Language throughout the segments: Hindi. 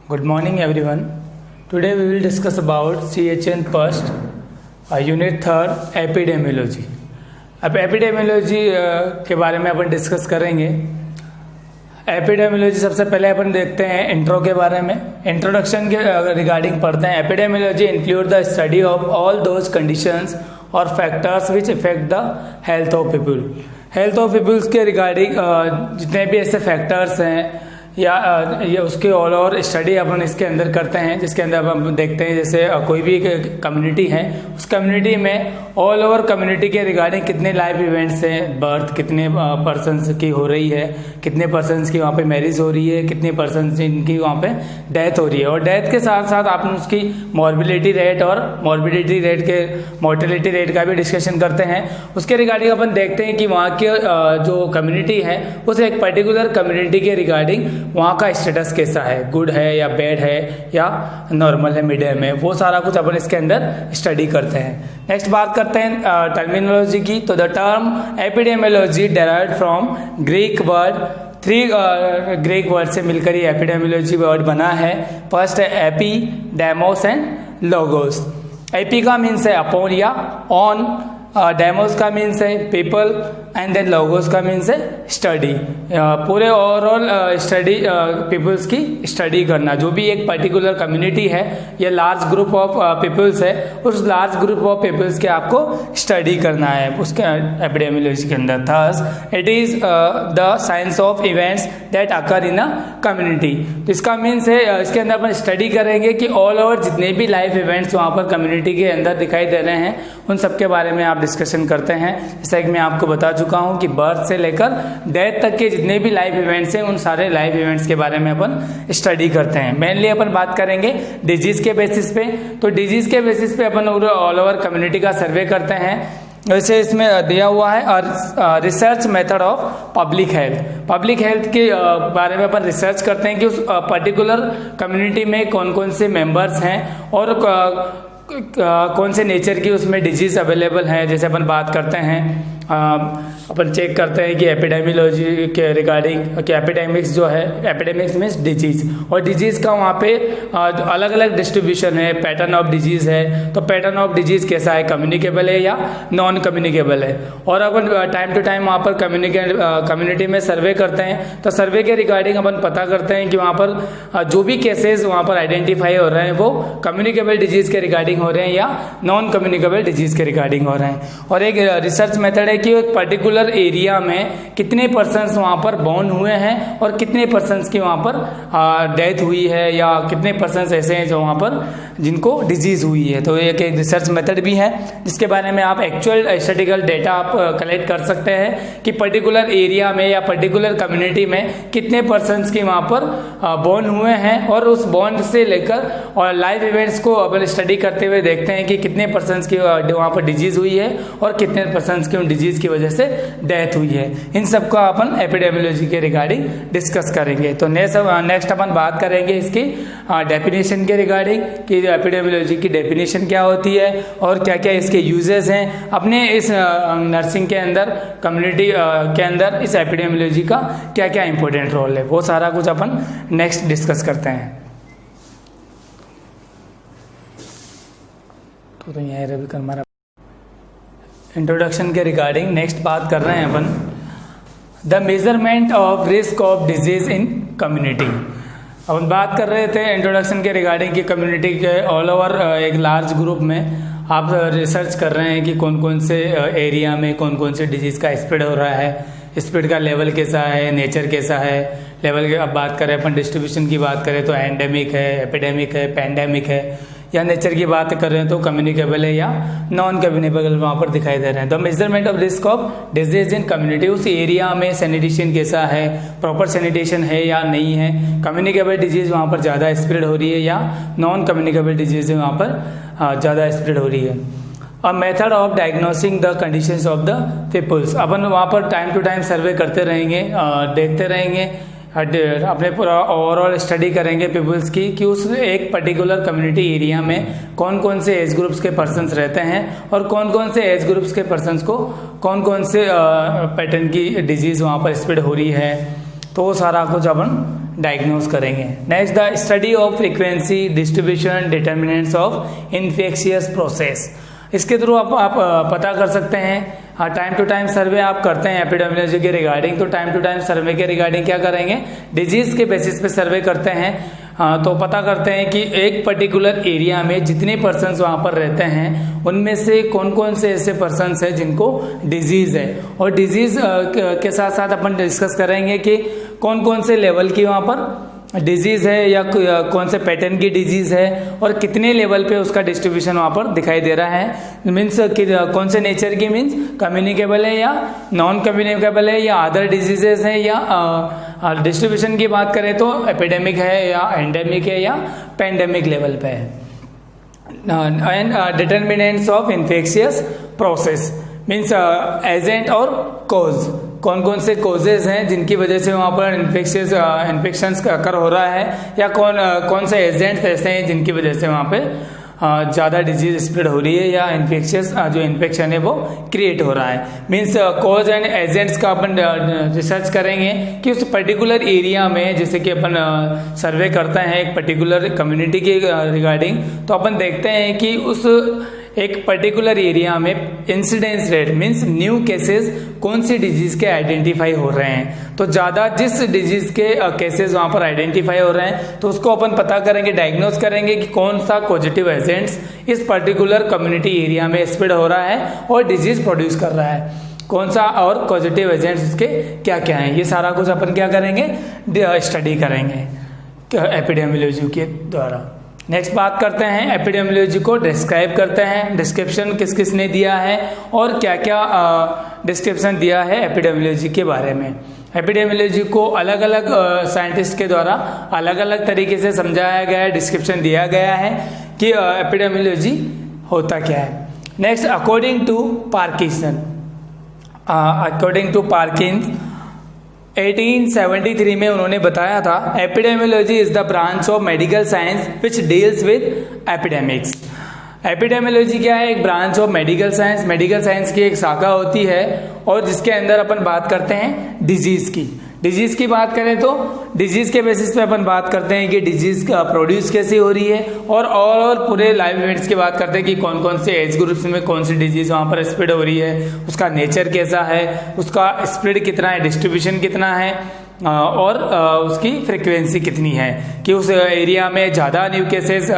Good morning everyone. Today we will discuss about CHN first, unit third epidemiology. अब एपिडेमियोलॉजी के बारे में अपन डिस्कस करेंगे। एपिडेमियोलॉजी सबसे पहले अपन देखते हैं इंट्रो के बारे में। इंट्रोडक्शन के रिगार्डिंग पढ़ते हैं। Epidemiology include the study of all those conditions और factors which effect the health of people. Health of peoples के रिगार्डिंग जितने भी ऐसे फैक्टर्स हैं या ये उसके ऑल ओवर स्टडी अपन इसके अंदर करते हैं, जिसके अंदर हम देखते हैं जैसे कोई भी कम्युनिटी है, उस कम्युनिटी में ऑल ओवर कम्युनिटी के रिगार्डिंग कितने लाइफ इवेंट्स हैं, बर्थ कितने पर्सन्स की हो रही है, कितने पर्सन्स की वहाँ पे मैरिज हो रही है, कितने पर्सन्स इनकी वहाँ पे डेथ हो रही है, और डेथ के साथ साथ आपने उसकी मॉर्बिलिटी रेट और मॉर्बिडिटी रेट के मोर्टेलिटी रेट का भी डिस्कशन करते हैं। उसके रिगार्डिंग अपन देखते हैं कि वहाँ के जो कम्युनिटी है उस एक पर्टिकुलर कम्युनिटी के रिगार्डिंग वहाँ का स्टेटस कैसा है, गुड है या बैड है या नॉर्मल है, मिडियम है, वो सारा कुछ अपन इसके अंदर स्टडी करते हैं। नेक्स्ट बात करते हैं टर्मिनोलॉजी की। तो the term epidemiology derived from Greek word, three Greek word से मिलकर ही एपिडेमियोलॉजी वर्ड बना है। फर्स्ट है AP, demos and logos. AP का मीन्स है अपॉन या ऑन, डेमोस का मीन्स है पीपल एंड देन लोगोस का मीन्स है स्टडी। पूरे ओवरऑल स्टडी पीपल्स की स्टडी करना। जो भी एक पर्टिकुलर कम्युनिटी है या लार्ज ग्रुप ऑफ पीपल्स है, उस लार्ज ग्रुप ऑफ पीपल्स के आपको स्टडी करना है उसके एपिडेमियोलॉजी के अंदर। Thus it is the science of events that occur in a community. तो इसका मीन्स है इसके अंदर अपन स्टडी करेंगे कि ऑल ओवर जितने भी लाइफ इवेंट्स वहाँ पर कम्युनिटी के अंदर दिखाई दे रहे हैं उन सब के बारे में आप डिस्कशन करते हैं। जैसा कि मैं आपको बता चुका हूं कि बर्थ से लेकर डेथ तक के जितने भी लाइफ इवेंट्स हैं उन सारे लाइफ इवेंट्स के बारे में अपन स्टडी करते हैं। मेनली अपन बात करेंगे डिजीज के बेसिस पे। तो डिजीज के बेसिस पे अपन ऑल ओवर कम्युनिटी का सर्वे करते हैं। वैसे इसमें दिया हुआ है research method of public health. Public health के बारे में अपन रिसर्च करते हैं कि उस पर्टिकुलर कम्युनिटी में कौन कौन से मेंबर्स हैं और कौन से नेचर की उसमें डिजीज अवेलेबल है। जैसे अपन बात करते हैं अपन चेक करते हैं कि एपिडेमियोलॉजी के रिगार्डिंग कि एपिडेमिक्स जो है, एपिडेमिक्स मीन्स डिजीज, और डिजीज का वहाँ पे अलग अलग डिस्ट्रीब्यूशन है, पैटर्न ऑफ डिजीज है। तो पैटर्न ऑफ डिजीज कैसा है, कम्युनिकेबल है या नॉन कम्युनिकेबल है। और अपन टाइम टू टाइम वहाँ पर कम्युनिटी में सर्वे करते हैं। तो सर्वे के रिगार्डिंग अपन पता करते हैं कि वहाँ पर जो भी केसेस वहाँ पर आइडेंटिफाई हो रहे हैं वो कम्युनिकेबल डिजीज के रिगार्डिंग हो रहे हैं या नॉन कम्युनिकेबल डिजीज के रिगार्डिंग हो रहे हैं। और एक रिसर्च मेथड है कि एक पर्टिकुलर एरिया में कितने पर्सन्स वहाँ पर बॉर्न हुए हैं और कितने पर्सन्स की वहाँ पर डेथ हुई है या कितने पर्सन्स ऐसे हैं जो वहाँ पर जिनको डिजीज हुई है। तो एक रिसर्च मेथड भी है जिसके बारे में आप एक्चुअल स्टैटिस्टिकल डेटा आप कलेक्ट कर सकते हैं कि पर्टिकुलर एरिया में या पर्टिकुलर कम्युनिटी में कितने पर्सन्स की वहाँ पर बॉर्न हुए हैं, और उस बॉर्न से लेकर और लाइव इवेंट्स को अपन स्टडी करते हुए देखते हैं कि कितने पर्सन्स की वहाँ पर डिजीज हुई है और कितने पर्सन्स की उन डिजीज की वजह से डेथ हुई है। इन सब का अपन एपिडेमियोलॉजी के रिगार्डिंग डिस्कस करेंगे। तो नेक्स्ट अपन बात करेंगे इसकी डेफिनेशन के रिगार्डिंग कि एपिडेमियोलॉजी की डेफिनेशन क्या होती है और क्या क्या इसके यूजेस हैं अपने इस नर्सिंग के अंदर, कम्युनिटी के अंदर इस एपिडेमियोलॉजी का क्या क्या इंपॉर्टेंट रोल है, वो सारा कुछ अपन नेक्स्ट डिस्कस करते हैं। तो यहाँ रवि कर हमारा इंट्रोडक्शन के रिगार्डिंग नेक्स्ट बात कर रहे हैं अपन the measurement of risk of disease in community. अपन बात कर रहे थे इंट्रोडक्शन के रिगार्डिंग कि कम्युनिटी के ऑल ओवर एक लार्ज ग्रुप में आप रिसर्च कर रहे हैं कि कौन कौन से एरिया में कौन कौन से डिजीज का स्प्रेड हो रहा है, स्प्रेड का लेवल कैसा है, नेचर कैसा है। लेवल की अब बात करें अपन, डिस्ट्रीब्यूशन की बात करें तो एंडेमिक है, एपिडेमिक है, पैंडेमिक है, या नेचर की बात कर रहे हैं तो कम्युनिकेबल है या नॉन कम्युनिकेबल वहाँ पर दिखाई दे रहे हैं। The measurement of risk of disease in community, उस एरिया में सैनिटेशन कैसा है, प्रॉपर सैनिटेशन है या नहीं है, कम्युनिकेबल डिजीज वहाँ पर ज़्यादा स्प्रेड हो रही है या नॉन कम्युनिकेबल डिजीज वहाँ पर ज़्यादा स्प्रेड हो रही है। A method of diagnosing the conditions of the peoples, अपन वहाँ पर टाइम टू टाइम सर्वे करते रहेंगे, देखते रहेंगे, अपने पूरा ओवरऑल स्टडी करेंगे पीपल्स की कि उस एक पर्टिकुलर कम्युनिटी एरिया में कौन कौन से एज ग्रुप्स के पर्सन्स रहते हैं और कौन कौन से एज ग्रुप्स के पर्सन्स को कौन कौन से पैटर्न की डिजीज़ वहाँ पर स्प्रेड हो रही है। तो वो सारा कुछ अपन डायग्नोज करेंगे। Next, the study of frequency distribution determinants of infectious process. इसके थ्रू आप पता कर सकते हैं। हाँ, टाइम टू टाइम सर्वे आप करते हैं एपिडेमियोलॉजी के रिगार्डिंग, तो टाइम टू टाइम सर्वे के रिगार्डिंग क्या करेंगे, डिजीज के बेसिस पे सर्वे करते हैं। हाँ, तो पता करते हैं कि एक पर्टिकुलर एरिया में जितने पर्सन्स वहाँ पर रहते हैं उनमें से कौन कौन से ऐसे पर्सन्स हैं जिनको डिजीज है, और डिजीज के साथ साथ अपन डिस्कस करेंगे कि कौन कौन से लेवल की वहाँ पर डिजीज है या कौन से पैटर्न की डिजीज है और कितने लेवल पे उसका डिस्ट्रीब्यूशन वहाँ पर दिखाई दे रहा है। मीन्स कौन से नेचर की, मीन्स कम्युनिकेबल है या नॉन कम्युनिकेबल है या अदर डिजीजेस है, या डिस्ट्रीब्यूशन की बात करें तो एपिडेमिक है या एंडेमिक है या पेंडेमिक लेवल पे है। And determinants of infectious process means agent और कॉज, कौन कौन से कॉजेज हैं जिनकी वजह से वहाँ पर इन्फेक्शंस का अकर हो रहा है, या कौन से एजेंट्स ऐसे हैं जिनकी वजह से वहाँ पे ज़्यादा डिजीज स्प्रेड हो रही है या इन्फेक्शियस जो इन्फेक्शन है वो क्रिएट हो रहा है। मीन्स कॉज एंड एजेंट्स का अपन रिसर्च करेंगे कि उस पर्टिकुलर एरिया में, जैसे कि अपन सर्वे करते हैं एक पर्टिकुलर कम्युनिटी के रिगार्डिंग, तो अपन देखते हैं कि उस एक पर्टिकुलर एरिया में incidence rate means new cases कौन सी डिजीज के आइडेंटिफाई हो रहे हैं। तो ज़्यादा जिस डिजीज के केसेस वहाँ पर आइडेंटिफाई हो रहे हैं तो उसको अपन पता करेंगे, डायग्नोज करेंगे कि कौन सा पॉजिटिव एजेंट्स इस पर्टिकुलर कम्युनिटी एरिया में स्प्रेड हो रहा है और डिजीज प्रोड्यूस कर रहा है, कौन सा और पॉजिटिव एजेंट्स उसके क्या क्या हैं। ये सारा कुछ अपन क्या करेंगे, स्टडी करेंगे एपिडेमियोलॉजी के द्वारा। नेक्स्ट बात करते हैं एपिडेमियोलॉजी को डिस्क्राइब करते हैं, डिस्क्रिप्शन किस किस ने दिया है और क्या क्या डिस्क्रिप्शन दिया है एपिडेमियोलॉजी के बारे में। एपिडेमियोलॉजी को अलग अलग साइंटिस्ट के द्वारा अलग अलग तरीके से समझाया गया है, डिस्क्रिप्शन दिया गया है कि एपिडेमियोलॉजी होता क्या है। नेक्स्ट, अकॉर्डिंग टू पार्किंसन, 1873 में उन्होंने बताया था, epidemiology is the branch of medical science which deals with epidemics. Epidemiology क्या है, एक branch of medical science, medical science की एक शाखा होती है और जिसके अंदर अपन बात करते हैं डिजीज की। डिजीज की बात करें तो डिजीज के बेसिस पे अपन बात करते हैं कि डिजीज का प्रोड्यूस कैसे हो रही है, और पूरे लाइव इवेंट्स की बात करते हैं कि कौन कौन से एज ग्रुप्स में कौन सी डिजीज वहाँ पर स्प्रेड हो रही है, उसका नेचर कैसा है, उसका स्प्रेड कितना है, डिस्ट्रीब्यूशन कितना है, और उसकी फ्रीक्वेंसी कितनी है, कि उस एरिया में ज़्यादा न्यू केसेस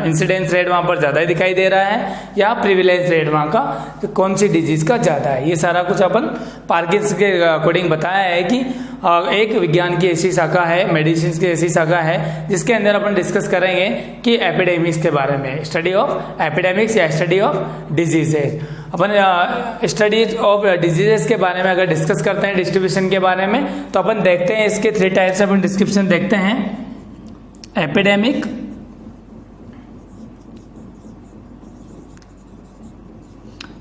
इंसिडेंस रेट वहाँ पर ज़्यादा दिखाई दे रहा है या प्रिविलेंस रेट वहाँ का तो कौन सी डिजीज का ज़्यादा है। ये सारा कुछ अपन पार्किंसन के अकॉर्डिंग बताया है कि एक विज्ञान की ऐसी शाखा है, मेडिसिन की ऐसी शाखा है जिसके अंदर अपन डिस्कस करेंगे कि एपिडेमिक्स के बारे में, स्टडी ऑफ एपिडेमिक्स या study of diseases. Upon studies of diseases के बारे में अगर डिस्कस करते हैं डिस्ट्रीब्यूशन के बारे में, तो अपन देखते हैं इसके 3 टाइप्स अपन डिस्क्रिप्शन देखते हैं, एपिडेमिक,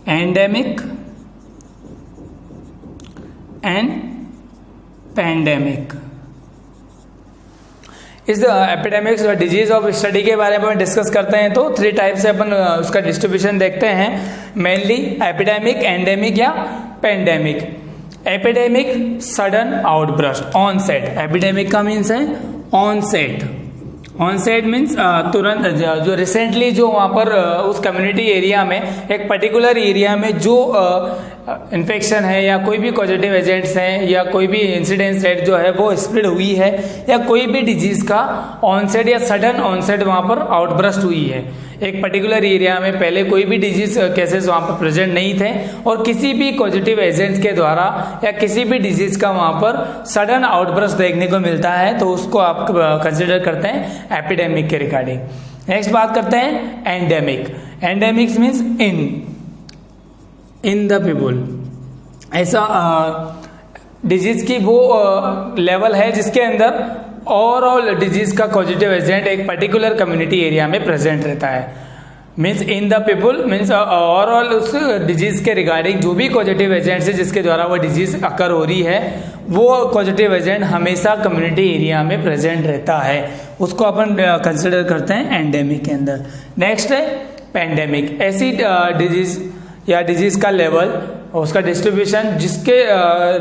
एंडेमिक एंड पैंडेमिक। इस एपिडेमिक्स और डिजीज ऑफ स्टडी के बारे में डिस्कस करते हैं तो 3 टाइप से अपन उसका डिस्ट्रीब्यूशन देखते हैं, मेनली एपिडेमिक, एंडेमिक या pandemic. Epidemic sudden outburst, onset, epidemic का मीन्स है ऑनसेट। ऑनसेट मीन्स तुरंत, जो रिसेंटली जो वहाँ पर उस कम्युनिटी एरिया में एक पर्टिकुलर एरिया में जो इन्फेक्शन है या कोई भी पॉजिटिव एजेंट्स हैं या कोई भी इंसिडेंस रेट जो है वो स्प्रेड हुई है या कोई भी डिजीज का ऑनसेट या सडन ऑनसेट वहाँ पर आउटब्रस्ट हुई है। एक पर्टिकुलर एरिया में पहले कोई भी डिजीज केसेस वहाँ पर प्रेजेंट नहीं थे और किसी भी पॉजिटिव एजेंट्स के द्वारा या किसी भी डिजीज का वहाँ पर सडन आउटब्रस्ट देखने को मिलता है, तो उसको आप कंसिडर करते हैं एपिडेमिक के रिगार्डिंग। नेक्स्ट बात करते हैं endemic. Endemics means in the people, ऐसा डिजीज की वो लेवल है जिसके अंदर ओवरऑल डिजीज का पॉजिटिव एजेंट एक पर्टिकुलर कम्युनिटी एरिया में प्रेजेंट रहता है। Means in the people means overall उस डिजीज के रिगार्डिंग जो भी पॉजिटिव एजेंट्स है जिसके द्वारा वो डिजीज अकर हो रही है, वो पॉजिटिव एजेंट हमेशा कम्युनिटी एरिया में प्रेजेंट रहता है, उसको अपन कंसिडर करते हैं एंडेमिक के अंदर। नेक्स्ट है पैंडेमिक, ऐसी डिजीज या डिजीज का लेवल और उसका डिस्ट्रीब्यूशन जिसके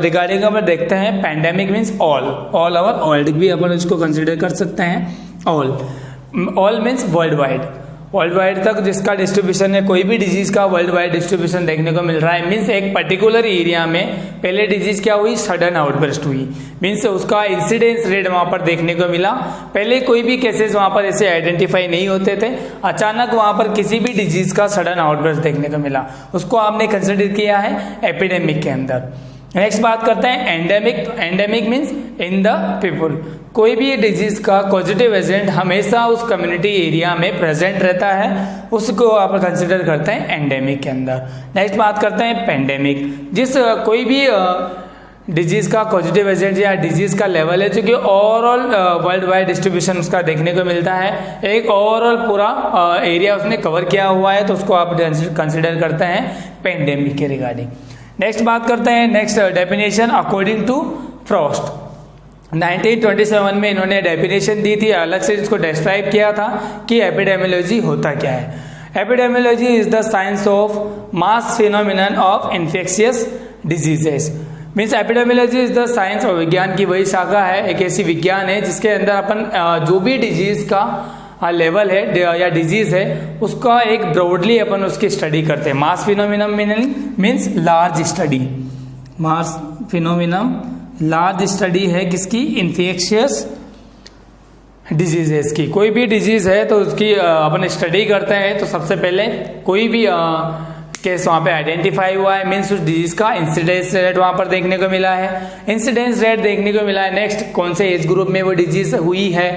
रिगार्डिंग अपन देखते हैं pandemic means all over world भी अपन उसको कंसिडर कर सकते हैं। ऑल मीन्स वर्ल्ड वाइड तक जिसका डिस्ट्रीब्यूशन है, कोई भी डिजीज का वर्ल्ड वाइड डिस्ट्रीब्यूशन देखने को मिल रहा है। मीन्स एक पर्टिकुलर एरिया में पहले डिजीज क्या हुई, सडन आउटबर्स्ट हुई, मीन्स उसका इंसिडेंस रेट वहां पर देखने को मिला। पहले कोई भी केसेस वहां पर ऐसे आइडेंटिफाई नहीं होते थे, अचानक वहां पर किसी भी डिजीज का सडन आउटबर्स्ट देखने को मिला, उसको आपने कंसिडर किया है एपिडेमिक के अंदर। नेक्स्ट बात करते हैं endemic. Endemic means in the people, कोई भी डिजीज का पॉजिटिव एजेंट हमेशा उस कम्युनिटी एरिया में प्रेजेंट रहता है, उसको आप कंसिडर करते हैं एंडेमिक के अंदर। नेक्स्ट बात करते हैं पेंडेमिक, जिस कोई भी डिजीज का पॉजिटिव एजेंट या डिजीज का लेवल है जो कि ओवरऑल वर्ल्ड वाइड डिस्ट्रीब्यूशन उसका देखने को मिलता है, एक ओवरऑल पूरा एरिया उसने कवर किया हुआ है, तो उसको आप कंसिडर करते हैं पेंडेमिक के रिगार्डिंग। नेक्स्ट बात करते हैं next definition according to Frost. 1927 में इन्होंने डेफिनेशन दी थी, अलग से इसको डिस्क्राइब किया था कि एपिडेमियोलॉजी होता क्या है। Epidemiology is the science of mass phenomenon of infectious diseases. Means epidemiology is the science और विज्ञान की वही शाखा है, एक ऐसी विज्ञान है जिसके अंदर अपन जो भी डिजीज का लेवल है या डिजीज है उसका एक ब्रॉडली अपन उसकी स्टडी करते हैं। मास फिनोमिनम मीन्स लार्ज स्टडी, मास फिनोमिनम लार्ज स्टडी है किसकी, इन्फेक्शियस डिजीजेस की। कोई भी डिजीज है तो उसकी अपन स्टडी करते हैं, तो सबसे पहले कोई भी केस वहां पे आइडेंटिफाई हुआ है, मीन्स उस डिजीज का इंसिडेंस रेट वहां पर देखने को मिला है, इंसिडेंस रेट देखने को मिला है। नेक्स्ट कौन से एज ग्रुप में वो डिजीज हुई है,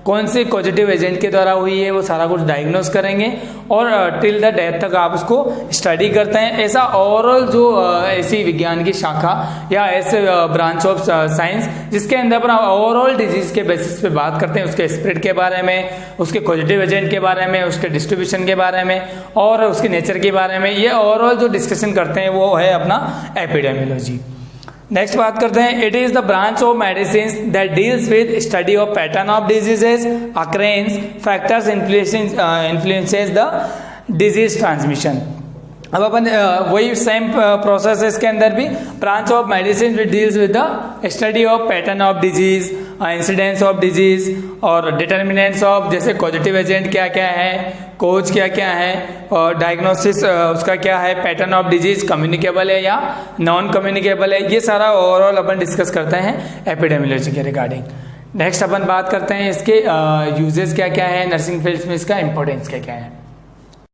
कौन से पॉजिटिव एजेंट के द्वारा हुई है, वो सारा कुछ डायग्नोस करेंगे और टिल द डेथ तक आप उसको स्टडी करते हैं। ऐसा ओवरऑल जो ऐसी विज्ञान की शाखा या ऐसे ब्रांच ऑफ साइंस जिसके अंदर पर ओवरऑल डिजीज के बेसिस पे बात करते हैं, उसके स्प्रेड के बारे में, उसके पॉजिटिव एजेंट के बारे में, उसके डिस्ट्रीब्यूशन के बारे में और उसके नेचर के बारे में, ये ओवरऑल जो डिस्कशन करते हैं वो है अपना एपिडेमियोलॉजी। नेक्स्ट बात करते हैं, it is the branch of medicine that deals with study of pattern of diseases, occurrence, factors influences the disease transmission. अब अपन वही सेम प्रोसेस है इसके अंदर भी, branch of medicine which deals with the study of pattern of disease, incidence of disease और डिटर्मिनेंट्स ऑफ, जैसे पॉजिटिव एजेंट क्या क्या है, कोज क्या क्या है और डायग्नोसिस उसका क्या है, पैटर्न ऑफ डिजीज कम्युनिकेबल है या नॉन कम्युनिकेबल है, ये सारा ओवरऑल अपन डिस्कस करते हैं एपिडेमियोलॉजी के रिगार्डिंग। नेक्स्ट अपन बात करते हैं इसके यूजेस क्या क्या है, नर्सिंग फील्ड्स में इसका इंपॉर्टेंस क्या क्या है।